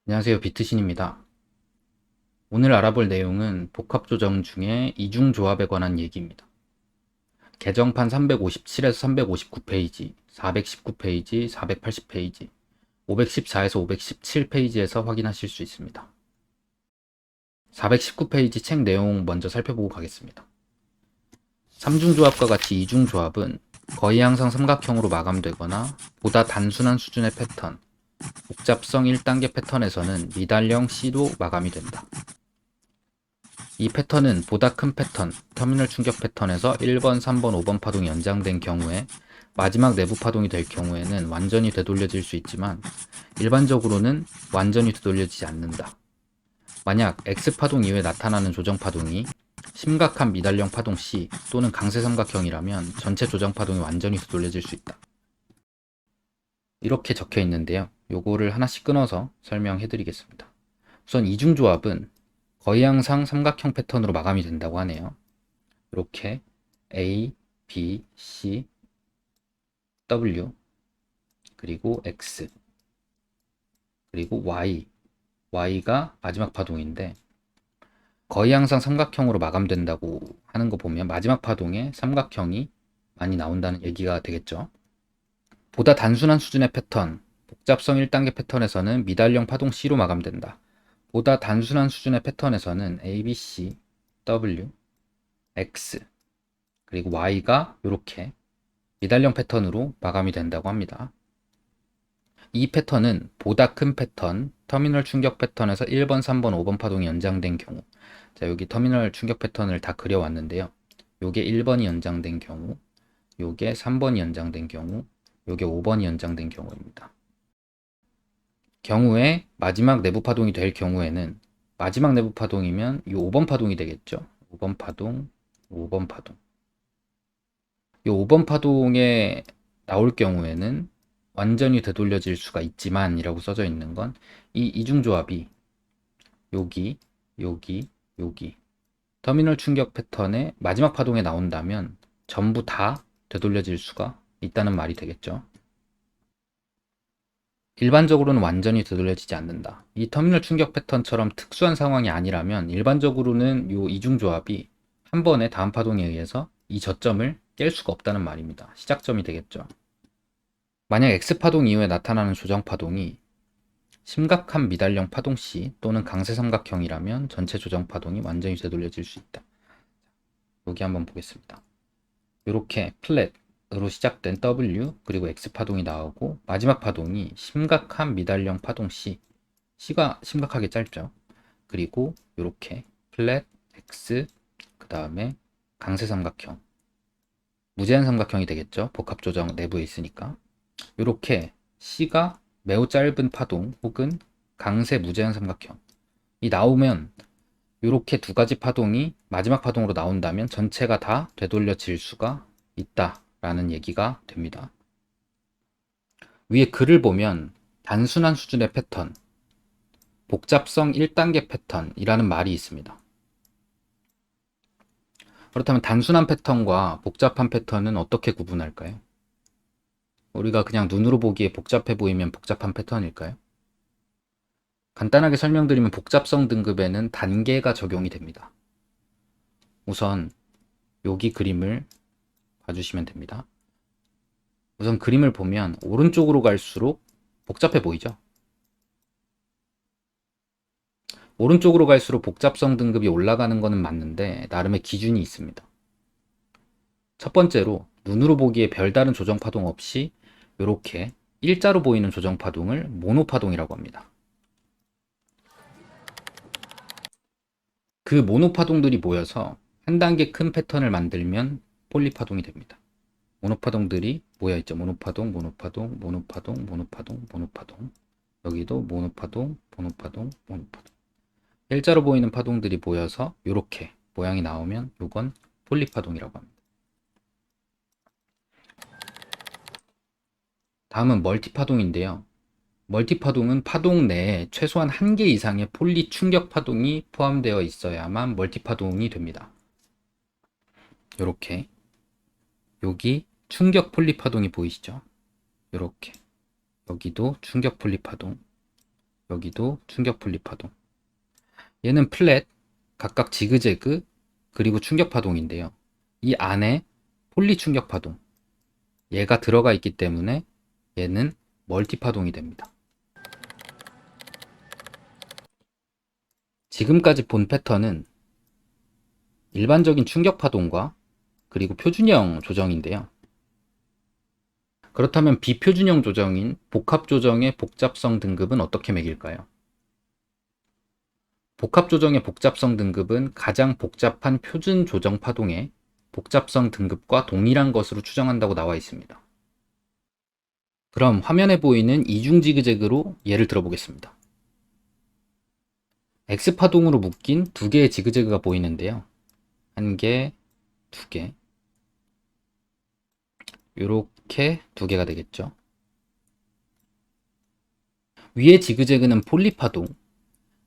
안녕하세요. 비트신입니다. 오늘 알아볼 내용은 복합조정 중에 이중조합에 관한 얘기입니다. 개정판 357에서 359페이지, 419페이지, 480페이지, 514에서 517페이지에서 확인하실 수 있습니다. 419페이지 책 내용 먼저 살펴보고 가겠습니다. 삼중조합과 같이 이중조합은 거의 항상 삼각형으로 마감되거나 보다 단순한 수준의 패턴, 복잡성 1단계 패턴에서는 미달형 C로 마감이 된다. 이 패턴은 보다 큰 패턴, 터미널 충격 패턴에서 1번, 3번, 5번 파동이 연장된 경우에 마지막 내부 파동이 될 경우에는 완전히 되돌려질 수 있지만 일반적으로는 완전히 되돌려지지 않는다. 만약 X파동 이후에 나타나는 조정파동이 심각한 미달형 파동 C 또는 강세 삼각형이라면 전체 조정파동이 완전히 되돌려질 수 있다. 이렇게 적혀 있는데요. 요거를 하나씩 끊어서 설명해 드리겠습니다. 우선 이중조합은 거의 항상 삼각형 패턴으로 마감이 된다고 하네요. 이렇게 A, B, C, W, 그리고 X, 그리고 Y, Y가 마지막 파동인데 거의 항상 삼각형으로 마감된다고 하는 거 보면 마지막 파동에 삼각형이 많이 나온다는 얘기가 되겠죠. 보다 단순한 수준의 패턴, 복잡성 1단계 패턴에서는 미달형 파동 C로 마감된다. 보다 단순한 수준의 패턴에서는 A, B, C, W, X, 그리고 Y가 이렇게 미달형 패턴으로 마감이 된다고 합니다. 이 패턴은 보다 큰 패턴, 터미널 충격 패턴에서 1번, 3번, 5번 파동이 연장된 경우. 자, 여기 터미널 충격 패턴을 다 그려왔는데요. 요게 1번이 연장된 경우, 요게 3번이 연장된 경우, 요게 5번이 연장된 경우입니다. 경우에 마지막 내부 파동이 될 경우에는 마지막 내부 파동이면 이 5번 파동이 되겠죠. 5번 파동, 5번 파동. 이 5번 파동에 나올 경우에는 완전히 되돌려질 수가 있지만 이라고 써져 있는 건 이 이중조합이 여기, 여기, 여기 터미널 충격 패턴의 마지막 파동에 나온다면 전부 다 되돌려질 수가 있다는 말이 되겠죠. 일반적으로는 완전히 되돌려지지 않는다. 이 터미널 충격 패턴처럼 특수한 상황이 아니라면 일반적으로는 이 이중조합이 한 번에 다음 파동에 의해서 이 저점을 깰 수가 없다는 말입니다. 시작점이 되겠죠. 만약 X파동 이후에 나타나는 조정파동이 심각한 미달형 파동 C 또는 강세 삼각형이라면 전체 조정파동이 완전히 되돌려질 수 있다. 여기 한번 보겠습니다. 이렇게 플랫으로 시작된 W 그리고 X파동이 나오고 마지막 파동이 심각한 미달형 파동 C, C가 심각하게 짧죠. 그리고 이렇게 플랫 X, 그 다음에 강세 삼각형, 무제한 삼각형이 되겠죠. 복합조정 내부에 있으니까. 이렇게 C가 매우 짧은 파동 혹은 강세 무제한 삼각형이 나오면 이렇게 두 가지 파동이 마지막 파동으로 나온다면 전체가 다 되돌려질 수가 있다라는 얘기가 됩니다. 위에 글을 보면 단순한 수준의 패턴, 복잡성 1단계 패턴이라는 말이 있습니다. 그렇다면 단순한 패턴과 복잡한 패턴은 어떻게 구분할까요? 우리가 그냥 눈으로 보기에 복잡해 보이면 복잡한 패턴일까요? 간단하게 설명드리면 복잡성 등급에는 단계가 적용이 됩니다. 우선 여기 그림을 봐주시면 됩니다. 우선 그림을 보면 오른쪽으로 갈수록 복잡해 보이죠? 오른쪽으로 갈수록 복잡성 등급이 올라가는 것은 맞는데 나름의 기준이 있습니다. 첫 번째로 눈으로 보기에 별다른 조정파동 없이 이렇게 일자로 보이는 조정파동을 모노파동이라고 합니다. 그 모노파동들이 모여서 한 단계 큰 패턴을 만들면 폴리파동이 됩니다. 모노파동들이 모여있죠. 모노파동, 모노파동, 모노파동, 모노파동, 모노파동. 여기도 모노파동, 모노파동, 모노파동. 일자로 보이는 파동들이 모여서 이렇게 모양이 나오면 이건 폴리파동이라고 합니다. 다음은 멀티파동인데요. 멀티파동은 파동 내에 최소한 한 개 이상의 폴리 충격 파동이 포함되어 있어야만 멀티파동이 됩니다. 이렇게 여기 충격 폴리파동이 보이시죠? 이렇게 여기도 충격 폴리파동, 여기도 충격 분리 파동. 얘는 플랫, 각각 지그재그, 그리고 충격 파동인데요. 이 안에 폴리 충격 파동. 얘가 들어가 있기 때문에 얘는 멀티 파동이 됩니다. 지금까지 본 패턴은 일반적인 충격 파동과 그리고 표준형 조정인데요. 그렇다면 비표준형 조정인 복합 조정의 복잡성 등급은 어떻게 매길까요? 복합 조정의 복잡성 등급은 가장 복잡한 표준 조정 파동의 복잡성 등급과 동일한 것으로 추정한다고 나와 있습니다. 그럼 화면에 보이는 이중 지그재그로 예를 들어보겠습니다. X파동으로 묶인 두 개의 지그재그가 보이는데요. 한 개, 두 개. 이렇게 두 개가 되겠죠. 위의 지그재그는 폴리파동,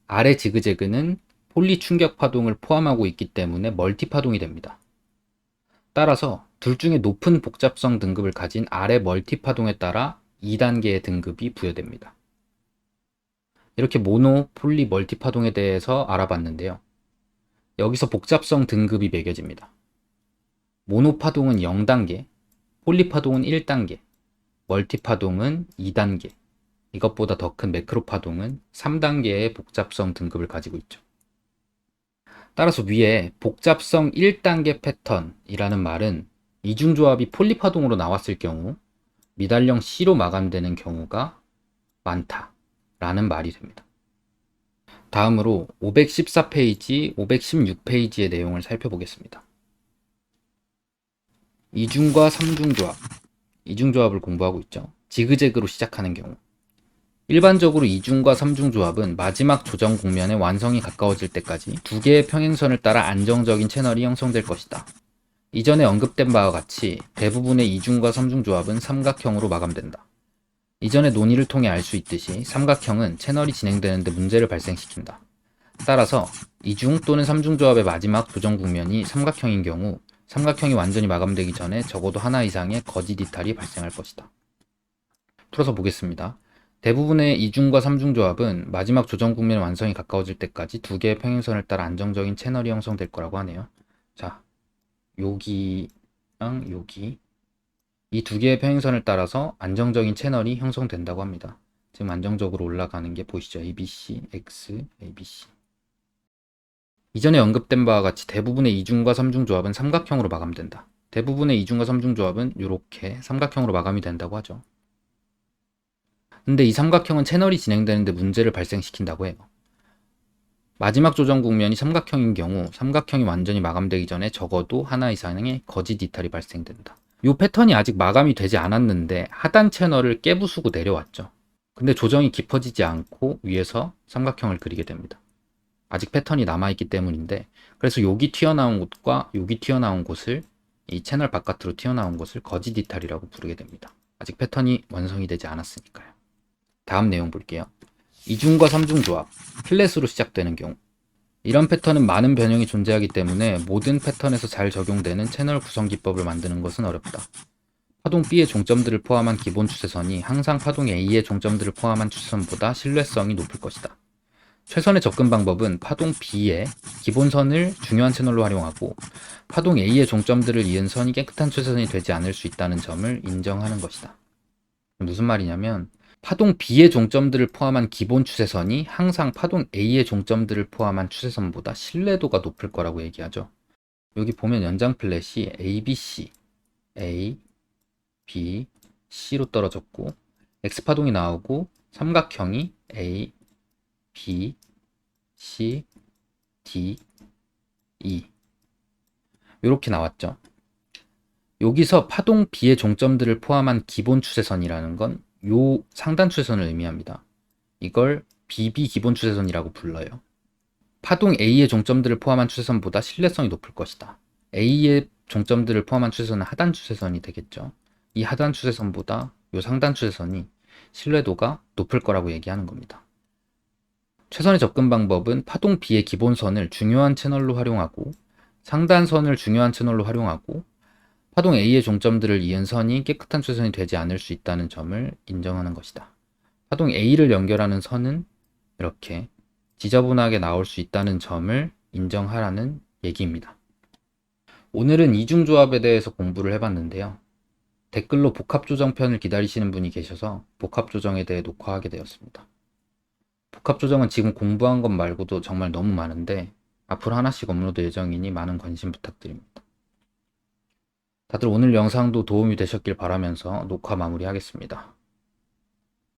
아래 지그재그는 폴리 충격 파동을 포함하고 있기 때문에 멀티파동이 됩니다. 따라서 둘 중에 높은 복잡성 등급을 가진 아래 멀티파동에 따라 2단계의 등급이 부여됩니다. 이렇게 모노, 폴리, 멀티파동에 대해서 알아봤는데요. 여기서 복잡성 등급이 매겨집니다. 모노파동은 0단계, 폴리파동은 1단계, 멀티파동은 2단계, 이것보다 더 큰 매크로파동은 3단계의 복잡성 등급을 가지고 있죠. 따라서 위에 복잡성 1단계 패턴이라는 말은 이중조합이 폴리파동으로 나왔을 경우 미달령 C로 마감되는 경우가 많다라는 말이 됩니다. 다음으로 514페이지, 516페이지의 내용을 살펴보겠습니다. 이중과 삼중조합, 이중조합을 공부하고 있죠. 지그재그로 시작하는 경우 일반적으로 이중과 삼중조합은 마지막 조정 국면의 완성이 가까워질 때까지 두 개의 평행선을 따라 안정적인 채널이 형성될 것이다. 이전에 언급된 바와 같이 대부분의 이중과 삼중조합은 삼각형으로 마감된다. 이전에 논의를 통해 알 수 있듯이 삼각형은 채널이 진행되는데 문제를 발생시킨다. 따라서 이중 또는 삼중조합의 마지막 조정 국면이 삼각형인 경우 삼각형이 완전히 마감되기 전에 적어도 하나 이상의 거짓 이탈이 발생할 것이다. 풀어서 보겠습니다. 대부분의 이중과 삼중조합은 마지막 조정 국면 완성이 가까워질 때까지 두 개의 평행선을 따라 안정적인 채널이 형성될 거라고 하네요. 자, 여기랑 여기 이 두 개의 평행선을 따라서 안정적인 채널이 형성된다고 합니다. 지금 안정적으로 올라가는 게 보이시죠? ABC, X, ABC. 이전에 언급된 바와 같이 대부분의 이중과 삼중조합은 삼각형으로 마감된다. 대부분의 이중과 삼중조합은 이렇게 삼각형으로 마감이 된다고 하죠. 근데 이 삼각형은 채널이 진행되는데 문제를 발생시킨다고 해요. 마지막 조정 국면이 삼각형인 경우 삼각형이 완전히 마감되기 전에 적어도 하나 이상의 거짓 이탈이 발생된다. 이 패턴이 아직 마감이 되지 않았는데 하단 채널을 깨부수고 내려왔죠. 근데 조정이 깊어지지 않고 위에서 삼각형을 그리게 됩니다. 아직 패턴이 남아있기 때문인데 그래서 여기 튀어나온 곳과 여기 튀어나온 곳을 이 채널 바깥으로 튀어나온 곳을 거짓 이탈이라고 부르게 됩니다. 아직 패턴이 완성이 되지 않았으니까요. 다음 내용 볼게요. 이중과 삼중조합, 플랫으로 시작되는 경우 이런 패턴은 많은 변형이 존재하기 때문에 모든 패턴에서 잘 적용되는 채널 구성 기법을 만드는 것은 어렵다. 파동 B의 종점들을 포함한 기본 추세선이 항상 파동 A의 종점들을 포함한 추세선보다 신뢰성이 높을 것이다. 최선의 접근 방법은 파동 B의 기본선을 중요한 채널로 활용하고 파동 A의 종점들을 이은 선이 깨끗한 추세선이 되지 않을 수 있다는 점을 인정하는 것이다. 무슨 말이냐면 파동 B의 종점들을 포함한 기본 추세선이 항상 파동 A의 종점들을 포함한 추세선보다 신뢰도가 높을 거라고 얘기하죠. 여기 보면 연장 플랫이 ABC, A, B, C로 떨어졌고 X파동이 나오고 삼각형이 A, B, C, D, E 이렇게 나왔죠. 여기서 파동 B의 종점들을 포함한 기본 추세선이라는 건 요 상단 추세선을 의미합니다. 이걸 BB 기본 추세선이라고 불러요. 파동 A의 종점들을 포함한 추세선보다 신뢰성이 높을 것이다. A의 종점들을 포함한 추세선은 하단 추세선이 되겠죠. 이 하단 추세선보다 요 상단 추세선이 신뢰도가 높을 거라고 얘기하는 겁니다. 최선의 접근 방법은 파동 B의 기본선을 중요한 채널로 활용하고 상단선을 중요한 채널로 활용하고 파동 A의 종점들을 이은 선이 깨끗한 추세선이 되지 않을 수 있다는 점을 인정하는 것이다. 파동 A를 연결하는 선은 이렇게 지저분하게 나올 수 있다는 점을 인정하라는 얘기입니다. 오늘은 이중조합에 대해서 공부를 해봤는데요. 댓글로 복합조정편을 기다리시는 분이 계셔서 복합조정에 대해 녹화하게 되었습니다. 복합조정은 지금 공부한 것 말고도 정말 너무 많은데 앞으로 하나씩 업로드 예정이니 많은 관심 부탁드립니다. 다들 오늘 영상도 도움이 되셨길 바라면서 녹화 마무리하겠습니다.